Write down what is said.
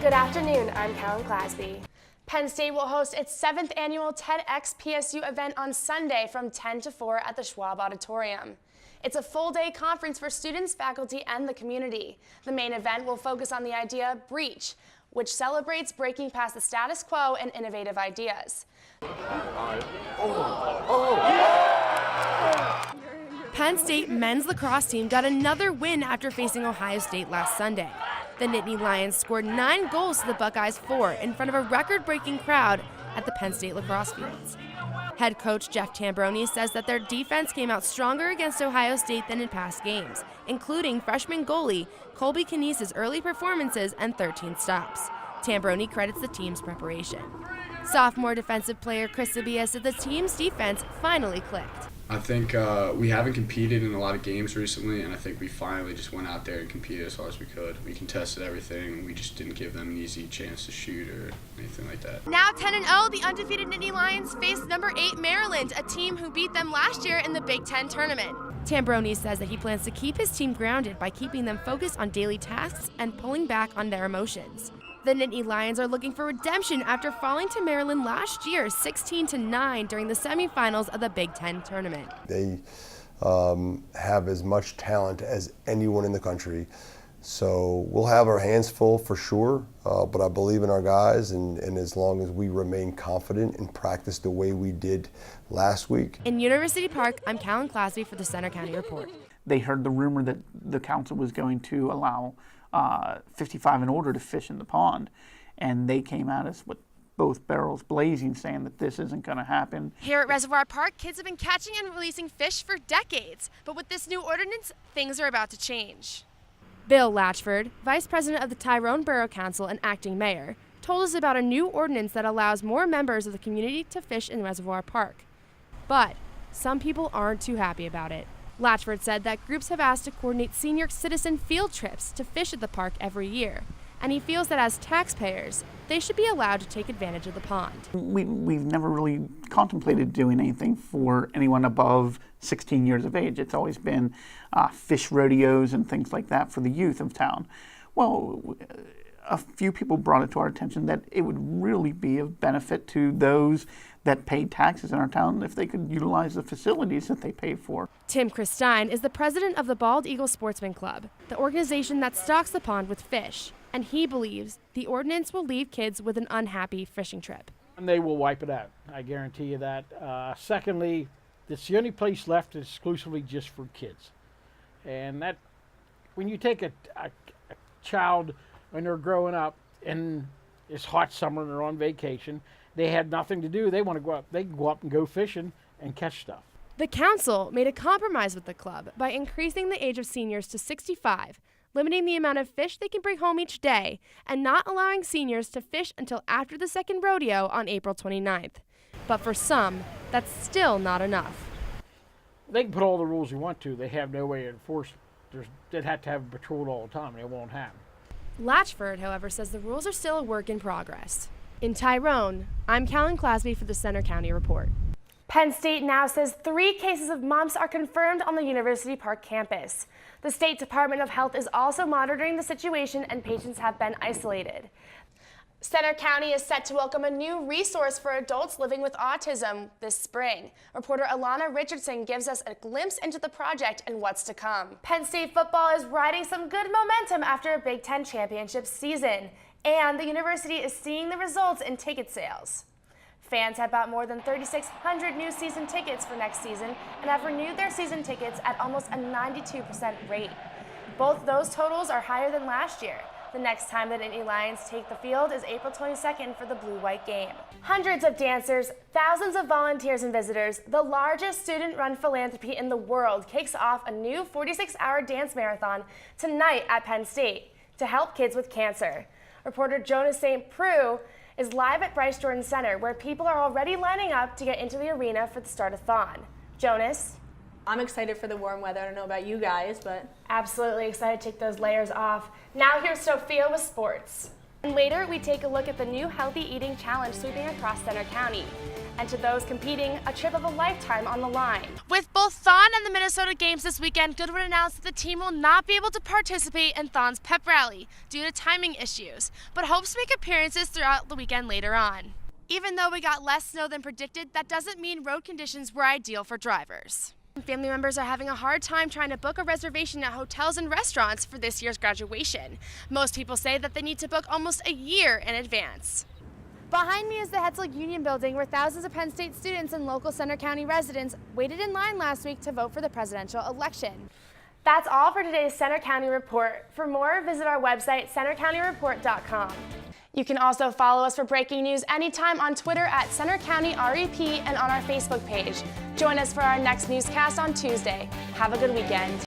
Good afternoon, I'm Callan Clasby. Penn State will host its 7th annual TEDx PSU event on Sunday from 10 to 4 at the Schwab Auditorium. It's a full-day conference for students, faculty, and the community. The main event will focus on the idea Breach, which celebrates breaking past the status quo and innovative ideas. Penn State men's lacrosse team got another win after facing Ohio State last Sunday. The Nittany Lions scored 9 goals to the Buckeyes 4 in front of a record-breaking crowd at the Penn State lacrosse fields. Head coach Jeff Tambroni says that their defense came out stronger against Ohio State than in past games, including freshman goalie Colby Knies's early performances and 13 stops. Tambroni credits the team's preparation. Sophomore defensive player Chris Sabia said the team's defense finally clicked. I think we haven't competed in a lot of games recently, and I think we finally just went out there and competed as hard as we could. We contested everything. We just didn't give them an easy chance to shoot or anything like that. Now 10-0, the undefeated Nittany Lions face number 8 Maryland, a team who beat them last year in the Big Ten tournament. Tambroni says that he plans to keep his team grounded by keeping them focused on daily tasks and pulling back on their emotions. The Nittany Lions are looking for redemption after falling to Maryland last year 16-9 during the semifinals of the Big Ten tournament. They have as much talent as anyone in the country, so we'll have our hands full for sure, but I believe in our guys, and as long as we remain confident and practice the way we did last week. In University Park, I'm Callan Clasby for the Center County Report. They heard the rumor that the council was going to allow 55 and older to fish in the pond, and they came at us with both barrels blazing, saying that this isn't going to happen. Here at Reservoir Park, kids have been catching and releasing fish for decades, but with this new ordinance, things are about to change. Bill Latchford, Vice President of the Tyrone Borough Council and acting mayor, told us about a new ordinance that allows more members of the community to fish in Reservoir Park. But some people aren't too happy about it. Latchford said that groups have asked to coordinate senior citizen field trips to fish at the park every year, and he feels that as taxpayers, they should be allowed to take advantage of the pond. We've never really contemplated doing anything for anyone above 16 years of age. It's always been fish rodeos and things like that for the youth of town. Well, a few people brought it to our attention that it would really be of benefit to those that paid taxes in our town if they could utilize the facilities that they pay for. Tim Christine is the president of the Bald Eagle Sportsman Club, the organization that stocks the pond with fish, and he believes the ordinance will leave kids with an unhappy fishing trip. And they will wipe it out, I guarantee you that. Secondly, it's the only place left exclusively just for kids. And that, when you take a child when they're growing up and it's hot summer and they're on vacation, they had nothing to do. They want to go up. They can go up and go fishing and catch stuff. The council made a compromise with the club by increasing the age of seniors to 65, limiting the amount of fish they can bring home each day, and not allowing seniors to fish until after the second rodeo on April 29th. But for some, that's still not enough. They can put all the rules you want to. They have no way to enforce it. They'd have to have it patrolled all the time, and it won't happen. Latchford, however, says the rules are still a work in progress. In Tyrone, I'm Callan Clasby for the Center County Report. Penn State now says 3 cases of mumps are confirmed on the University Park campus. The State Department of Health is also monitoring the situation, and patients have been isolated. Center County is set to welcome a new resource for adults living with autism this spring. Reporter Alana Richardson gives us a glimpse into the project and what's to come. Penn State football is riding some good momentum after a Big Ten championship season, and the university is seeing the results in ticket sales. Fans have bought more than 3,600 new season tickets for next season and have renewed their season tickets at almost a 92% rate. Both those totals are higher than last year. The next time the Nittany Lions take the field is April 22nd for the blue-white game. Hundreds of dancers, thousands of volunteers and visitors, the largest student-run philanthropy in the world kicks off a new 46-hour dance marathon tonight at Penn State to help kids with cancer. Reporter Jonas St. Preux is live at Bryce Jordan Center, where people are already lining up to get into the arena for the start-a-thon. Jonas? I'm excited for the warm weather. I don't know about you guys, but... Absolutely excited to take those layers off. Now here's Sophia with sports. And later, we take a look at the new Healthy Eating Challenge sweeping across Center County. And to those competing, a trip of a lifetime on the line. With both Thon and the Minnesota Games this weekend, Goodwood announced that the team will not be able to participate in Thon's pep rally due to timing issues, but hopes to make appearances throughout the weekend later on. Even though we got less snow than predicted, that doesn't mean road conditions were ideal for drivers. Family members are having a hard time trying to book a reservation at hotels and restaurants for this year's graduation. Most people say that they need to book almost a year in advance. Behind me is the Hetzel Union Building, where thousands of Penn State students and local Center County residents waited in line last week to vote for the presidential election. That's all for today's Center County Report. For more, visit our website, centercountyreport.com. You can also follow us for breaking news anytime on Twitter at Center County REP and on our Facebook page. Join us for our next newscast on Tuesday. Have a good weekend.